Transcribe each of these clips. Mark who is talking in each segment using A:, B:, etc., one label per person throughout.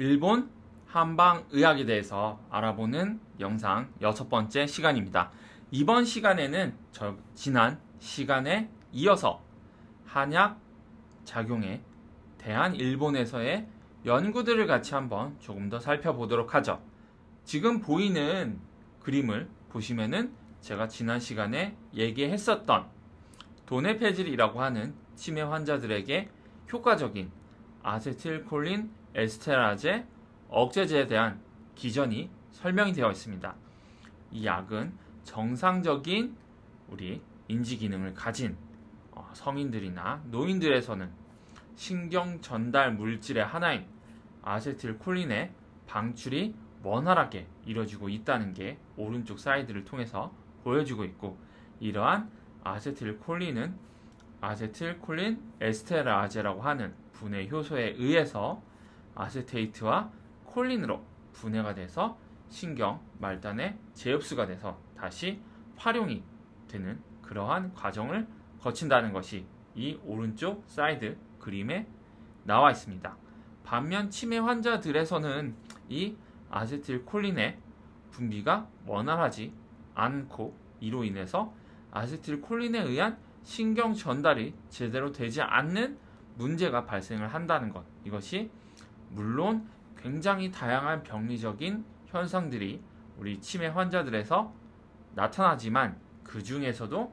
A: 일본 한방의학에 대해서 알아보는 영상 6번째 시간입니다. 이번 시간에는 지난 시간에 이어서 한약 작용에 대한 일본에서의 연구들을 같이 한번 조금 더 살펴보도록 하죠. 지금 보이는 그림을 보시면은 제가 지난 시간에 얘기했었던 도네페질이라고 하는 치매 환자들에게 효과적인 아세틸콜린 에스테라제 억제제에 대한 기전이 설명이 되어 있습니다. 이 약은 정상적인 우리 인지 기능을 가진 성인들이나 노인들에서는 신경 전달 물질의 하나인 아세틸콜린의 방출이 원활하게 이루어지고 있다는 게 오른쪽 사이드를 통해서 보여주고 있고, 이러한 아세틸콜린은 아세틸콜린 에스테라제라고 하는 분해 효소에 의해서 아세테이트와 콜린으로 분해가 돼서 신경 말단에 재흡수가 돼서 다시 활용이 되는 그러한 과정을 거친다는 것이 이 오른쪽 사이드 그림에 나와 있습니다. 반면 치매 환자들에서는 이 아세틸콜린의 분비가 원활하지 않고, 이로 인해서 아세틸콜린에 의한 신경 전달이 제대로 되지 않는 문제가 발생을 한다는 것, 이것이 물론 굉장히 다양한 병리적인 현상들이 우리 치매 환자들에서 나타나지만 그 중에서도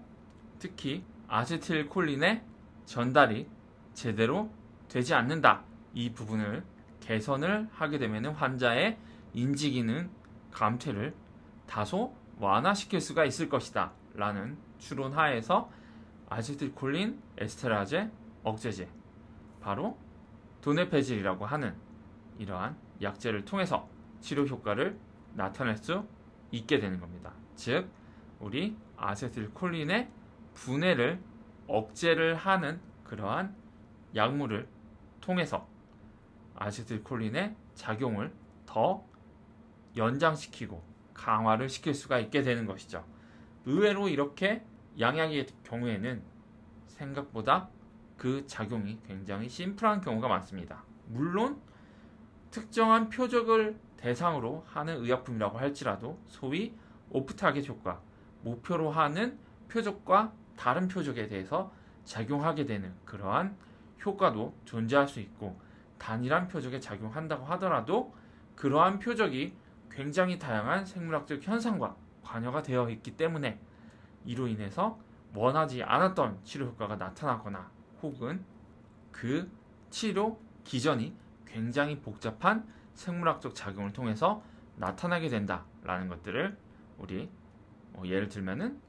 A: 특히 아세틸콜린의 전달이 제대로 되지 않는다, 이 부분을 개선을 하게 되면 환자의 인지기능 감퇴를 다소 완화시킬 수가 있을 것이다 라는 추론 하에서 아세틸콜린 에스테라제 억제제, 바로 도네페질이라고 하는 이러한 약제를 통해서 치료 효과를 나타낼 수 있게 되는 겁니다. 즉, 우리 아세틸콜린의 분해를 억제를 하는 그러한 약물을 통해서 아세틸콜린의 작용을 더 연장시키고 강화를 시킬 수가 있게 되는 것이죠. 의외로 이렇게 양약의 경우에는 생각보다 그 작용이 굉장히 심플한 경우가 많습니다. 물론 특정한 표적을 대상으로 하는 의약품이라고 할지라도 소위 오프타겟 효과, 목표로 하는 표적과 다른 표적에 대해서 작용하게 되는 그러한 효과도 존재할 수 있고, 단일한 표적에 작용한다고 하더라도 그러한 표적이 굉장히 다양한 생물학적 현상과 관여가 되어 있기 때문에 이로 인해서 원하지 않았던 치료 효과가 나타나거나 혹은 그 치료 기전이 굉장히 복잡한 생물학적 작용을 통해서 나타나게 된다라는 것들을 우리 예를 들면은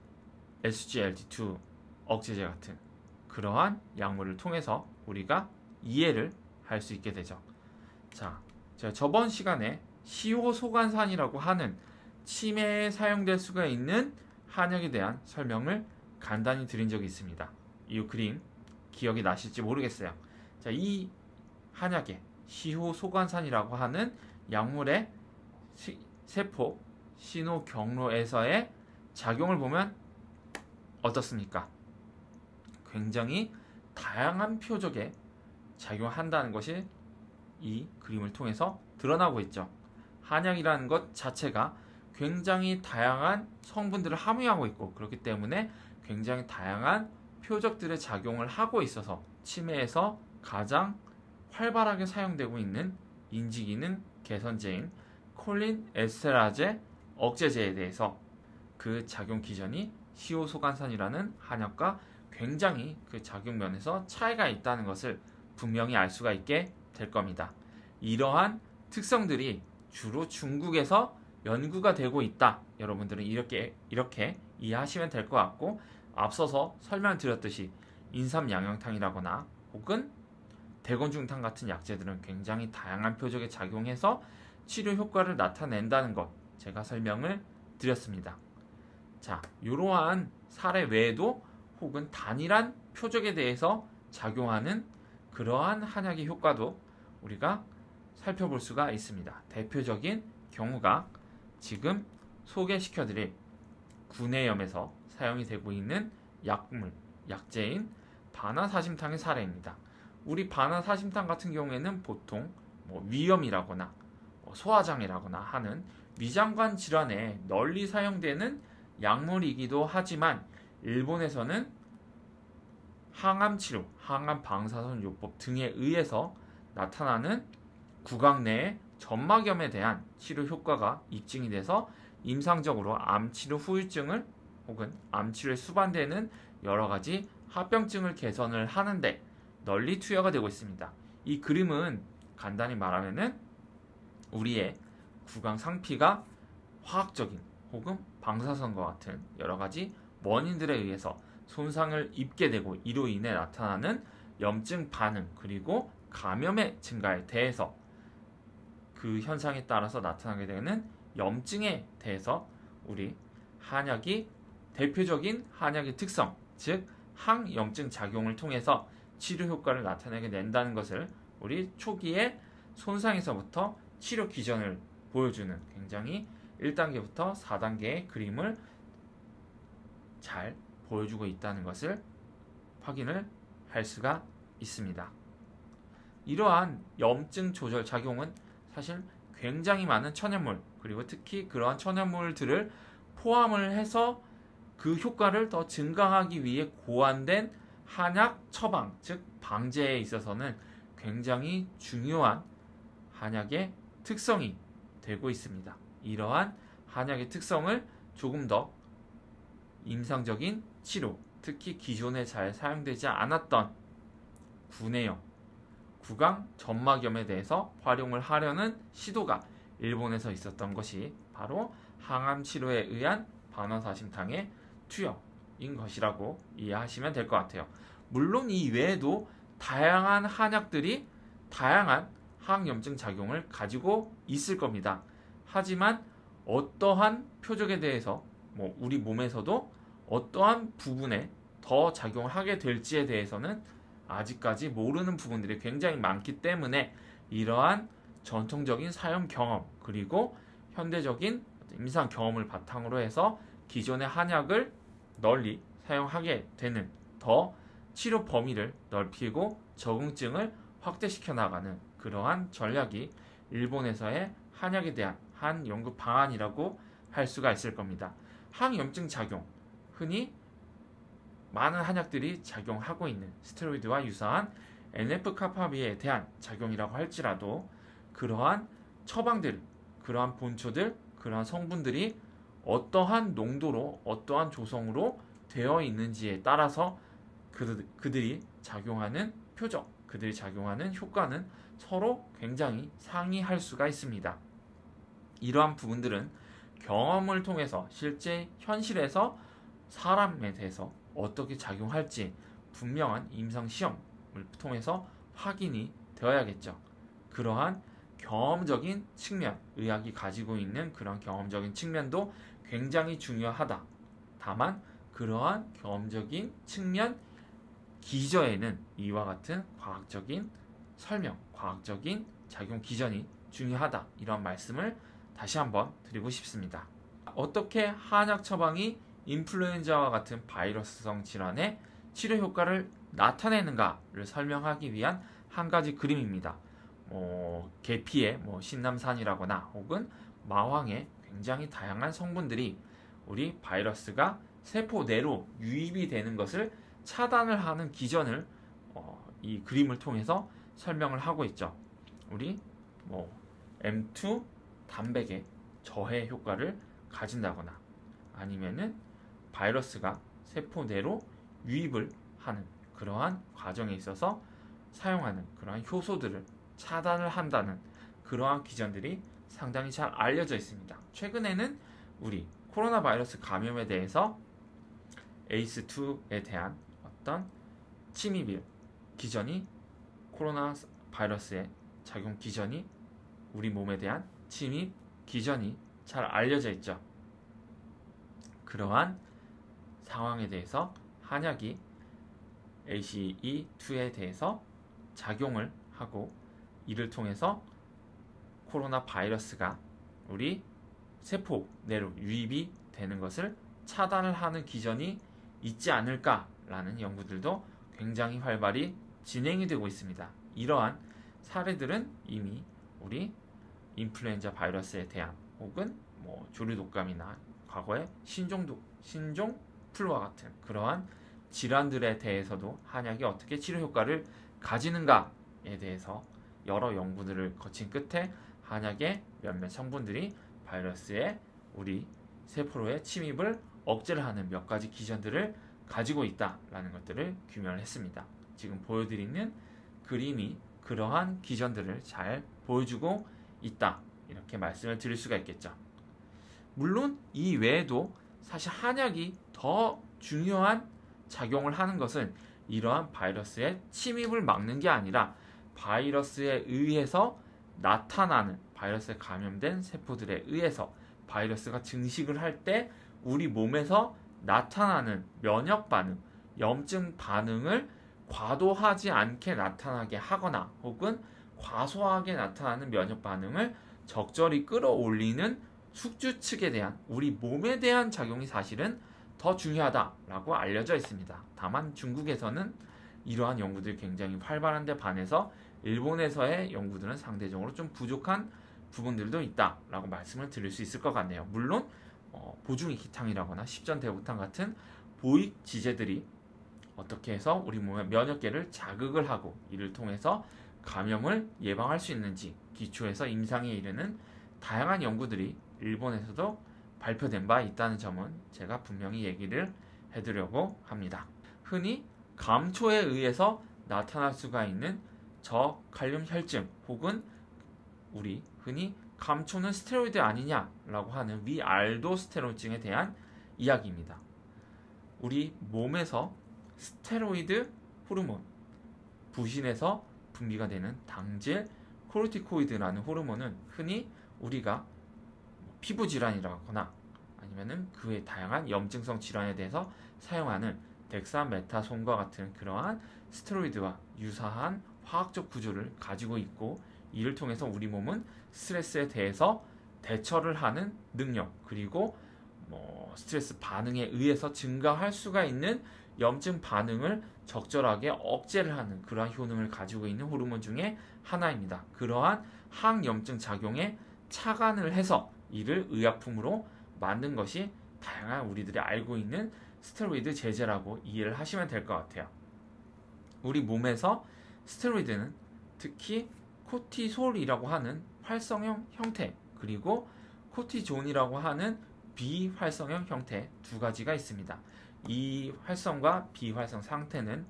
A: SGLT2 억제제 같은 그러한 약물을 통해서 우리가 이해를 할 수 있게 되죠. 자, 제가 저번 시간에 시호소관산이라고 하는 치매에 사용될 수가 있는 한약에 대한 설명을 간단히 드린 적이 있습니다. 이 그림 기억이 나실지 모르겠어요. 자, 이 한약에 시호소관산이라고 하는 약물의 세포 신호 경로에서의 작용을 보면 어떻습니까? 굉장히 다양한 표적에 작용한다는 것이 이 그림을 통해서 드러나고 있죠. 한약이라는 것 자체가 굉장히 다양한 성분들을 함유하고 있고, 그렇기 때문에 굉장히 다양한 표적들의 작용을 하고 있어서 치매에서 가장 활발하게 사용되고 있는 인지기능 개선제인 콜린 에스테라제 억제제에 대해서 그 작용 기전이 시호소관산이라는 한약과 굉장히 그 작용 면에서 차이가 있다는 것을 분명히 알 수가 있게 될 겁니다. 이러한 특성들이 주로 중국에서 연구가 되고 있다, 여러분들은 이렇게 이해하시면 될 것 같고, 앞서서 설명드렸듯이 인삼양념탕이라거나 혹은 대건중탕 같은 약재들은 굉장히 다양한 표적에 작용해서 치료 효과를 나타낸다는 것, 제가 설명을 드렸습니다. 자, 이러한 사례 외에도 혹은 단일한 표적에 대해서 작용하는 그러한 한약의 효과도 우리가 살펴볼 수가 있습니다. 대표적인 경우가 지금 소개시켜드릴 구내염에서 사용이 되고 있는 약물, 약재인 바나사심탕의 사례입니다. 우리 바나사심탕 같은 경우에는 보통 뭐 위염이라거나 소화장애라거나 하는 위장관 질환에 널리 사용되는 약물이기도 하지만 일본에서는 항암 치료, 항암 방사선 요법 등에 의해서 나타나는 구강 내의 점막염에 대한 치료 효과가 입증이 돼서 임상적으로 암 치료 후유증을 혹은 암 치료에 수반되는 여러 가지 합병증을 개선을 하는데 널리 투여가 되고 있습니다. 이 그림은 간단히 말하면은 우리의 구강 상피가 화학적인 혹은 방사선과 같은 여러 가지 원인들에 의해서 손상을 입게 되고 이로 인해 나타나는 염증 반응 그리고 감염의 증가에 대해서 그 현상에 따라서 나타나게 되는 염증에 대해서 우리 한약이 대표적인 한약의 특성, 즉 항염증 작용을 통해서 치료 효과를 나타내게 낸다는 것을 우리 초기의 손상에서부터 치료 기전을 보여주는 굉장히 1단계부터 4단계의 그림을 잘 보여주고 있다는 것을 확인을 할 수가 있습니다. 이러한 염증 조절 작용은 사실 굉장히 많은 천연물 그리고 특히 그러한 천연물들을 포함을 해서 그 효과를 더 증강하기 위해 고안된 한약 처방, 즉 방제에 있어서는 굉장히 중요한 한약의 특성이 되고 있습니다. 이러한 한약의 특성을 조금 더 임상적인 치료, 특히 기존에 잘 사용되지 않았던 구내염, 구강 점막염에 대해서 활용을 하려는 시도가 일본에서 있었던 것이 바로 항암 치료에 의한 반화사심탕의 투여인 것이라고 이해하시면 될 것 같아요. 물론 이 외에도 다양한 한약들이 다양한 항염증 작용을 가지고 있을 겁니다. 하지만 어떠한 표적에 대해서 우리 몸에서도 어떠한 부분에 더 작용을 하게 될지에 대해서는 아직까지 모르는 부분들이 굉장히 많기 때문에 이러한 전통적인 사용 경험 그리고 현대적인 임상 경험을 바탕으로 해서 기존의 한약을 널리 사용하게 되는 더 치료 범위를 넓히고 적응증을 확대시켜 나가는 그러한 전략이 일본에서의 한약에 대한 한 연구 방안이라고 할 수가 있을 겁니다. 항염증 작용, 흔히 많은 한약들이 작용하고 있는 스테로이드와 유사한 NF-카파비에 대한 작용이라고 할지라도 그러한 처방들, 그러한 본초들, 그러한 성분들이 어떠한 농도로 어떠한 조성으로 되어 있는지에 따라서 그들이 작용하는 표적, 그들이 작용하는 효과는 서로 굉장히 상이할 수가 있습니다. 이러한 부분들은 경험을 통해서 실제 현실에서 사람에 대해서 어떻게 작용할지 분명한 임상시험을 통해서 확인이 되어야겠죠. 그러한 경험적인 측면, 의학이 가지고 있는 그런 경험적인 측면도 굉장히 중요하다. 다만 그러한 경험적인 측면 기저에는 이와 같은 과학적인 설명, 과학적인 작용 기전이 중요하다. 이런 말씀을 다시 한번 드리고 싶습니다. 어떻게 한약 처방이 인플루엔자와 같은 바이러스성 질환의 치료 효과를 나타내는가를 설명하기 위한 한 가지 그림입니다. 계피의 신남산이라거나 혹은 마황의 굉장히 다양한 성분들이 우리 바이러스가 세포 내로 유입이 되는 것을 차단을 하는 기전을 이 그림을 통해서 설명을 하고 있죠. 우리 M2 단백의 저해 효과를 가진다거나 아니면은 바이러스가 세포 내로 유입을 하는 그러한 과정에 있어서 사용하는 그러한 효소들을 차단을 한다는 그러한 기전들이 상당히 잘 알려져 있습니다. 최근에는 우리 코로나 바이러스 감염에 대해서 ACE2에 대한 어떤 침입일 기전이 코로나 바이러스의 작용 기전이 우리 몸에 대한 침입 기전이 잘 알려져 있죠. 그러한 상황에 대해서 한약이 ACE2에 대해서 작용을 하고 이를 통해서 코로나 바이러스가 우리 세포 내로 유입이 되는 것을 차단을 하는 기전이 있지 않을까라는 연구들도 굉장히 활발히 진행이 되고 있습니다. 이러한 사례들은 이미 우리 인플루엔자 바이러스에 대한 혹은 뭐 조류 독감이나 과거의 신종 플루와 같은 그러한 질환들에 대해서도 한약이 어떻게 치료 효과를 가지는가에 대해서 여러 연구들을 거친 끝에 한약의 몇몇 성분들이 바이러스의 우리 세포로의 침입을 억제를 하는 몇 가지 기전들을 가지고 있다라는 것들을 규명을 했습니다. 지금 보여드리는 그림이 그러한 기전들을 잘 보여주고 있다, 이렇게 말씀을 드릴 수가 있겠죠. 물론 이 외에도 사실 한약이 더 중요한 작용을 하는 것은 이러한 바이러스의 침입을 막는 게 아니라 바이러스에 의해서 나타나는, 바이러스에 감염된 세포들에 의해서 바이러스가 증식을 할 때 우리 몸에서 나타나는 면역 반응, 염증 반응을 과도하지 않게 나타나게 하거나 혹은 과소하게 나타나는 면역 반응을 적절히 끌어올리는 숙주 측에 대한, 우리 몸에 대한 작용이 사실은 더 중요하다라고 알려져 있습니다. 다만 중국에서는 이러한 연구들이 굉장히 활발한데 반해서 일본에서의 연구들은 상대적으로 좀 부족한 부분들도 있다라고 말씀을 드릴 수 있을 것 같네요. 물론 보중이 기탕이라거나 십전대구탕 같은 보익 지제들이 어떻게 해서 우리 몸의 면역계를 자극을 하고 이를 통해서 감염을 예방할 수 있는지 기초에서 임상에 이르는 다양한 연구들이 일본에서도 발표된 바 있다는 점은 제가 분명히 얘기를 해드리려고 합니다. 흔히 감초에 의해서 나타날 수가 있는 저칼륨 혈증 혹은 우리 흔히 감초는 스테로이드 아니냐라고 하는 위알도스테론증에 대한 이야기입니다. 우리 몸에서 스테로이드 호르몬, 부신에서 분비가 되는 당질 코르티코이드라는 호르몬은 흔히 우리가 피부 질환이라거나 아니면은 그 외 다양한 염증성 질환에 대해서 사용하는 덱사메타손과 같은 그러한 스테로이드와 유사한 화학적 구조를 가지고 있고, 이를 통해서 우리 몸은 스트레스에 대해서 대처를 하는 능력, 그리고 스트레스 반응에 의해서 증가할 수가 있는 염증 반응을 적절하게 억제를 하는 그러한 효능을 가지고 있는 호르몬 중에 하나입니다. 그러한 항염증 작용에 착안을 해서 이를 의약품으로 만든 것이 다양한 우리들이 알고 있는 스테로이드 제제라고 이해를 하시면 될 것 같아요. 우리 몸에서 스테로이드는 특히 코티솔이라고 하는 활성형 형태, 그리고 코티존이라고 하는 비활성형 형태 두 가지가 있습니다. 이 활성과 비활성 상태는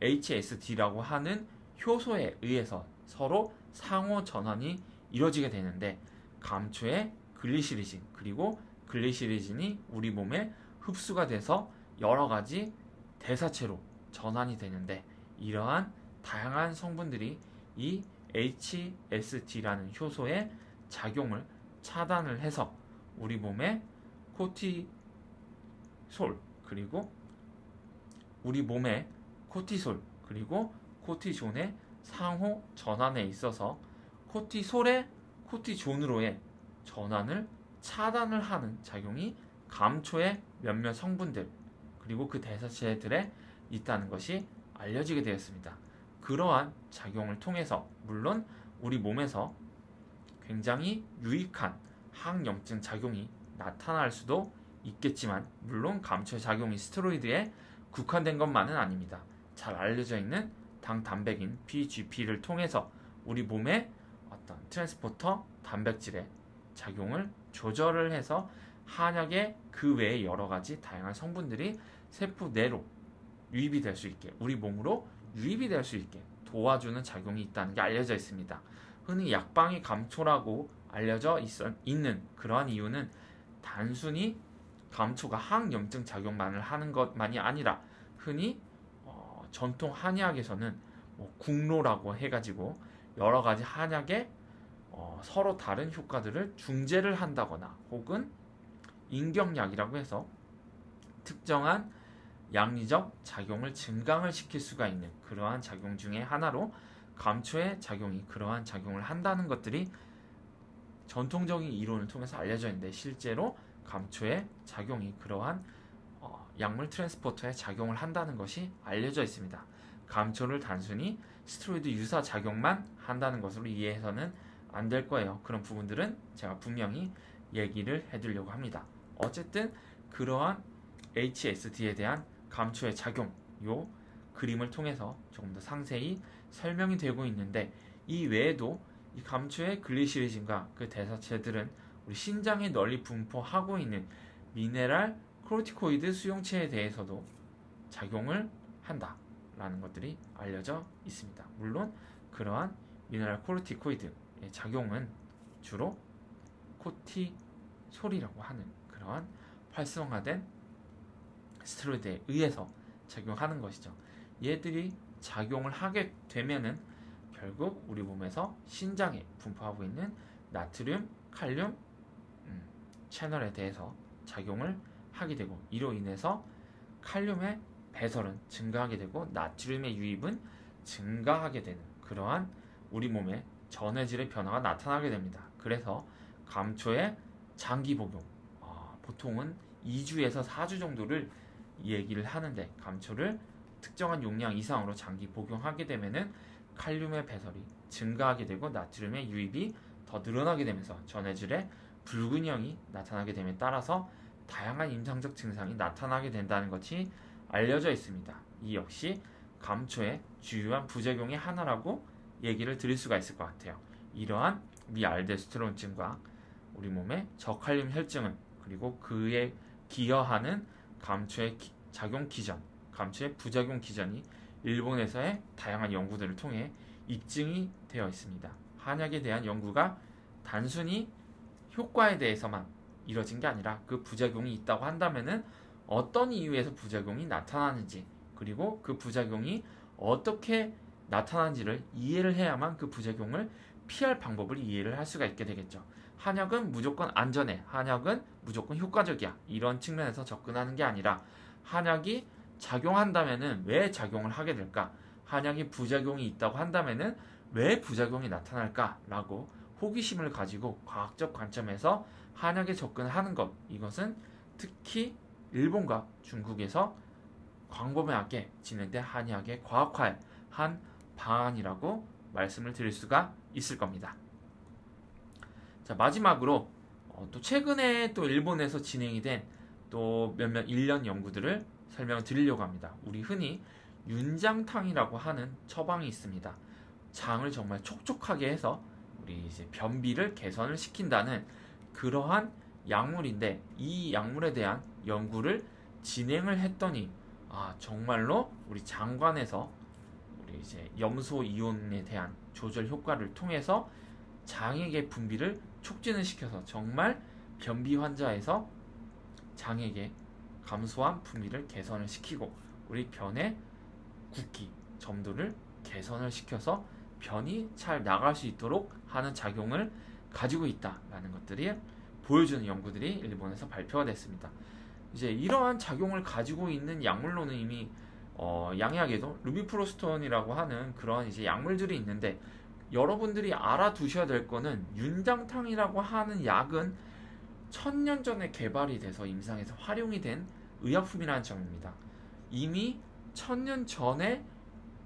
A: HSD라고 하는 효소에 의해서 서로 상호 전환이 이루어지게 되는데, 감초의 글리시리진 그리고 글리시리진이 우리 몸에 흡수가 돼서 여러 가지 대사체로 전환이 되는데, 이러한 다양한 성분들이 이 HSD라는 효소의 작용을 차단을 해서 우리 몸의 코티솔 그리고 우리 몸의 코티솔 그리고 코티존의 상호 전환에 있어서 코티솔의 코티존으로의 전환을 차단을 하는 작용이 감초의 몇몇 성분들 그리고 그 대사체들에 있다는 것이 알려지게 되었습니다. 그러한 작용을 통해서 물론 우리 몸에서 굉장히 유익한 항염증 작용이 나타날 수도 있겠지만, 물론 감초의 작용이 스테로이드에 국한된 것만은 아닙니다. 잘 알려져 있는 당단백인 PGP를 통해서 우리 몸의 어떤 트랜스포터 단백질의 작용을 조절을 해서 한약의 그 외의 여러 가지 다양한 성분들이 세포 내로 유입이 될 수 있게, 우리 몸으로 유입이 될 수 있게 도와주는 작용이 있다는 게 알려져 있습니다. 흔히 약방이 감초라고 알려져 있는 그러한 이유는 단순히 감초가 항염증 작용만을 하는 것만이 아니라, 흔히 전통 한의학에서는 국로라고 해가지고 여러 가지 한약의 서로 다른 효과들을 중재를 한다거나 혹은 인경약이라고 해서 특정한 양리적 작용을 증강을 시킬 수가 있는 그러한 작용 중에 하나로 감초의 작용이 그러한 작용을 한다는 것들이 전통적인 이론을 통해서 알려져 있는데, 실제로 감초의 작용이 그러한 약물 트랜스포터에 작용을 한다는 것이 알려져 있습니다. 감초를 단순히 스테로이드 유사 작용만 한다는 것으로 이해해서는 안 될 거예요. 그런 부분들은 제가 분명히 얘기를 해두려고 합니다. 어쨌든 그러한 HSD에 대한 감초의 작용, 요 그림을 통해서 조금 더 상세히 설명이 되고 있는데, 이 외에도 이 감초의 글리시리진과 그 대사체들은 우리 신장에 널리 분포하고 있는 미네랄 코르티코이드 수용체에 대해서도 작용을 한다라는 것들이 알려져 있습니다. 물론 그러한 미네랄 코르티코이드의 작용은 주로 코티솔이라고 하는 그러한 활성화된 스테로이드에 의해서 작용하는 것이죠. 얘들이 작용을 하게 되면은 결국 우리 몸에서 신장에 분포하고 있는 나트륨, 칼륨 채널에 대해서 작용을 하게 되고, 이로 인해서 칼륨의 배설은 증가하게 되고 나트륨의 유입은 증가하게 되는 그러한 우리 몸의 전해질의 변화가 나타나게 됩니다. 그래서 감초의 장기 복용, 보통은 2주에서 4주 정도를 얘기를 하는데, 감초를 특정한 용량 이상으로 장기 복용하게 되면은 칼륨의 배설이 증가하게 되고 나트륨의 유입이 더 늘어나게 되면서 전해질의 불균형이 나타나게 됨에 따라서 다양한 임상적 증상이 나타나게 된다는 것이 알려져 있습니다. 이 역시 감초의 주요한 부작용의 하나라고 얘기를 드릴 수가 있을 것 같아요. 이러한 미알데스테론증과 우리 몸의 저칼륨 혈증은, 그리고 그에 기여하는 감초의 작용 기전, 감초의 부작용 기전이 일본에서의 다양한 연구들을 통해 입증이 되어 있습니다. 한약에 대한 연구가 단순히 효과에 대해서만 이뤄진 게 아니라 그 부작용이 있다고 한다면은 어떤 이유에서 부작용이 나타나는지, 그리고 그 부작용이 어떻게 나타나는지를 이해를 해야만 그 부작용을 피할 방법을 이해를 할 수가 있게 되겠죠. 한약은 무조건 안전해, 한약은 무조건 효과적이야, 이런 측면에서 접근하는 게 아니라, 한약이 작용한다면은 왜 작용을 하게 될까? 한약이 부작용이 있다고 한다면은 왜 부작용이 나타날까라고 호기심을 가지고 과학적 관점에서 한약에 접근하는 것, 이것은 특히 일본과 중국에서 광범위하게 진행된 한의학의 과학화의 한 방안이라고 말씀을 드릴 수가 있을 겁니다. 자, 마지막으로 또 최근에 또 일본에서 진행이 된 또 몇몇 일련 연구들을 설명을 드리려고 합니다. 우리 흔히 윤장탕이라고 하는 처방이 있습니다. 장을 정말 촉촉하게 해서 우리 이제 변비를 개선을 시킨다는 그러한 약물인데, 이 약물에 대한 연구를 진행을 했더니 정말로 우리 장관에서 우리 이제 염소 이온에 대한 조절 효과를 통해서 장액의 분비를 촉진을 시켜서 정말 변비 환자에서 장액의 감소한 분비를 개선을 시키고 우리 변의 굵기, 점도를 개선을 시켜서 변이 잘 나갈 수 있도록 하는 작용을 가지고 있다라는 것들이 보여주는 연구들이 일본에서 발표가 됐습니다. 이제 이러한 작용을 가지고 있는 약물로는 이미 양약에도 루비프로스톤이라고 하는 그런 이제 약물들이 있는데, 여러분들이 알아두셔야 될 거는 윤장탕이라고 하는 약은 1000년 전에 개발이 돼서 임상에서 활용이 된 의약품이라는 점입니다. 이미 1000년 전에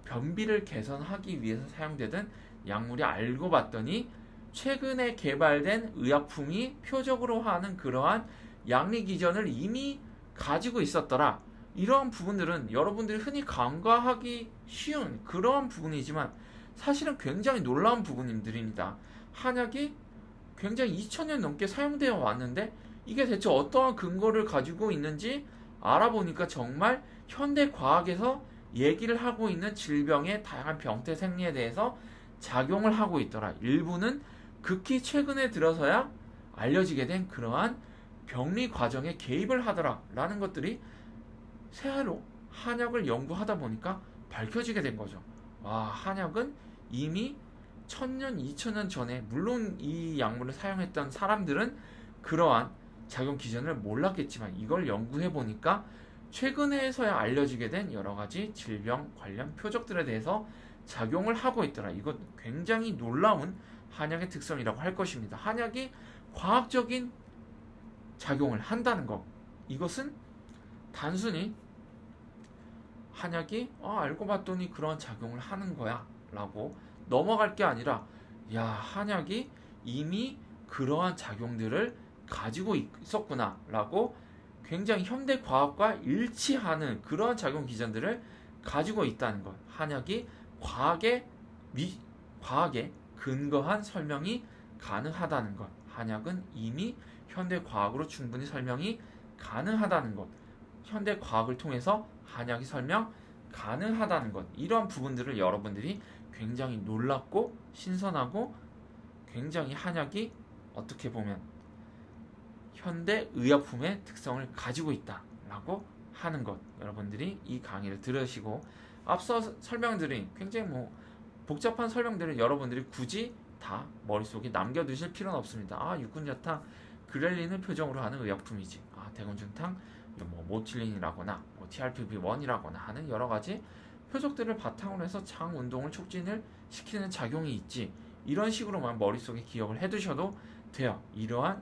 A: 변비를 개선하기 위해서 사용되던 약물이 알고 봤더니 최근에 개발된 의약품이 표적으로 하는 그러한 양리 기전을 이미 가지고 있었더라. 이러한 부분들은 여러분들이 흔히 간과하기 쉬운 그러한 부분이지만 사실은 굉장히 놀라운 부분들입니다. 한약이 굉장히 2000년 넘게 사용되어 왔는데 이게 대체 어떠한 근거를 가지고 있는지 알아보니까 정말 현대 과학에서 얘기를 하고 있는 질병의 다양한 병태 생리에 대해서 작용을 하고 있더라. 일부는 극히 최근에 들어서야 알려지게 된 그러한 병리 과정에 개입을 하더라 라는 것들이 새해로 한약을 연구하다 보니까 밝혀지게 된 거죠. 와, 한약은 이미 1000년, 2000년 전에, 물론 이 약물을 사용했던 사람들은 그러한 작용 기전을 몰랐겠지만 이걸 연구해 보니까 최근에서야 알려지게 된 여러 가지 질병 관련 표적들에 대해서 작용을 하고 있더라. 이것 굉장히 놀라운 한약의 특성이라고 할 것입니다. 한약이 과학적인 작용을 한다는 것, 이것은 단순히 한약이 알고 봤더니 그런 작용을 하는 거야 라고 넘어갈 게 아니라, 야, 한약이 이미 그러한 작용들을 가지고 있었구나라고 굉장히 현대 과학과 일치하는 그러한 작용 기전들을 가지고 있다는 것. 한약이 과학에 근거한 설명이 가능하다는 것. 한약은 이미 현대 과학으로 충분히 설명이 가능하다는 것. 현대 과학을 통해서 한약이 설명 가능하다는 것. 이러한 부분들을 여러분들이 굉장히 놀랍고 신선하고 굉장히 한약이 어떻게 보면 현대 의약품의 특성을 가지고 있다라고 하는 것. 여러분들이 이 강의를 들으시고 앞서 설명드린 굉장히 복잡한 설명들을 여러분들이 굳이 다 머릿속에 남겨두실 필요는 없습니다. 아, 육군자탕 그렐린을 표정으로 하는 의약품이지. 아, 대군중탕 모틸린이라거나 TRPV1이라거나 하는 여러 가지 표적들을 바탕으로 해서 장 운동을 촉진을 시키는 작용이 있지. 이런 식으로만 머릿속에 기억을 해두셔도 돼요. 이러한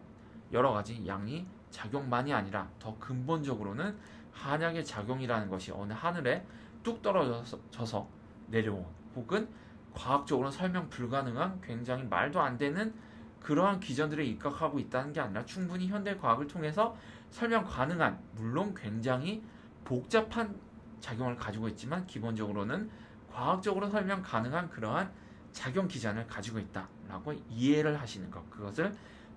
A: 여러 가지 양이 작용만이 아니라 더 근본적으로는 한약의 작용이라는 것이 어느 하늘에 뚝 떨어져서 내려온 혹은 과학적으로 설명 불가능한 굉장히 말도 안 되는 그러한 기전들에 입각하고 있다는 게 아니라 충분히 현대 과학을 통해서 설명 가능한, 물론 굉장히 복잡한 작용을 가지고 있지만 기본적으로는 과학적으로 설명 가능한 그러한 작용 기전을 가지고 있다라고 이해를 하시는 것, 그것을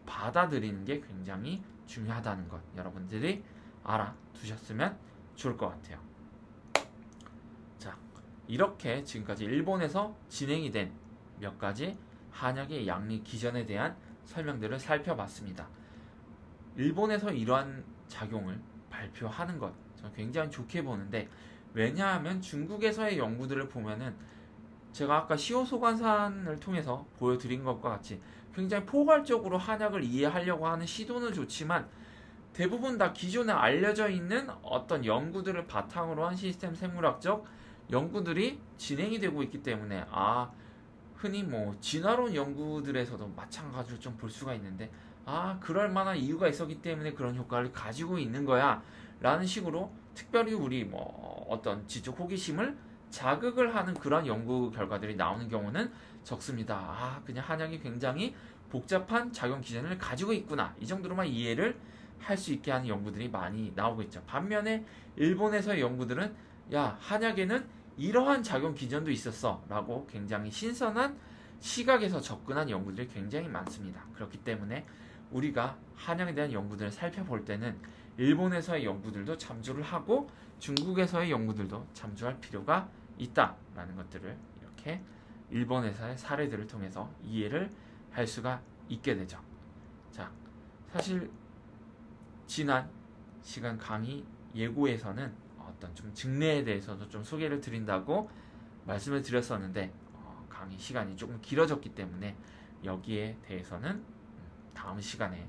A: 받아들이는 게 굉장히 중요하다는 것 여러분들이 알아두셨으면 좋을 것 같아요. 자, 이렇게 지금까지 일본에서 진행이 된 몇 가지 한약의 양리 기전에 대한 설명들을 살펴봤습니다. 일본에서 이러한 작용을 발표하는 것 저는 굉장히 좋게 보는데, 왜냐하면 중국에서의 연구들을 보면은 제가 아까 시오소관산을 통해서 보여드린 것과 같이 굉장히 포괄적으로 한약을 이해하려고 하는 시도는 좋지만 대부분 다 기존에 알려져 있는 어떤 연구들을 바탕으로 한 시스템 생물학적 연구들이 진행이 되고 있기 때문에 흔히 진화론 연구들에서도 마찬가지로 좀 볼 수가 있는데 그럴 만한 이유가 있었기 때문에 그런 효과를 가지고 있는 거야 라는 식으로 특별히 우리 어떤 지적 호기심을 자극을 하는 그런 연구 결과들이 나오는 경우는 적습니다. 그냥 한약이 굉장히 복잡한 작용 기전을 가지고 있구나, 이 정도로만 이해를 할 수 있게 하는 연구들이 많이 나오고 있죠. 반면에 일본에서의 연구들은 한약에는 이러한 작용 기전도 있었어 라고 굉장히 신선한 시각에서 접근한 연구들이 굉장히 많습니다. 그렇기 때문에 우리가 한약에 대한 연구들을 살펴볼 때는 일본에서의 연구들도 참조를 하고 중국에서의 연구들도 참조할 필요가 있다라는 것들을 이렇게 일본에서의 사례들을 통해서 이해를 할 수가 있게 되죠. 자, 사실 지난 시간 강의 예고에서는 어떤 좀 증례에 대해서도 좀 소개를 드린다고 말씀을 드렸었는데 강의 시간이 조금 길어졌기 때문에 여기에 대해서는 다음 시간에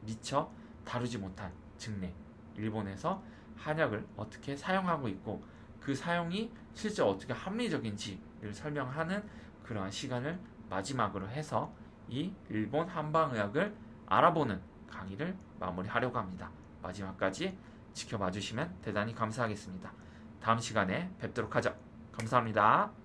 A: 미처 다루지 못한 증례, 일본에서 한약을 어떻게 사용하고 있고 그 사용이 실제 어떻게 합리적인지를 설명하는 그러한 시간을 마지막으로 해서 이 일본 한방의학을 알아보는 강의를 마무리하려고 합니다. 마지막까지 지켜봐 주시면 대단히 감사하겠습니다. 다음 시간에 뵙도록 하죠. 감사합니다.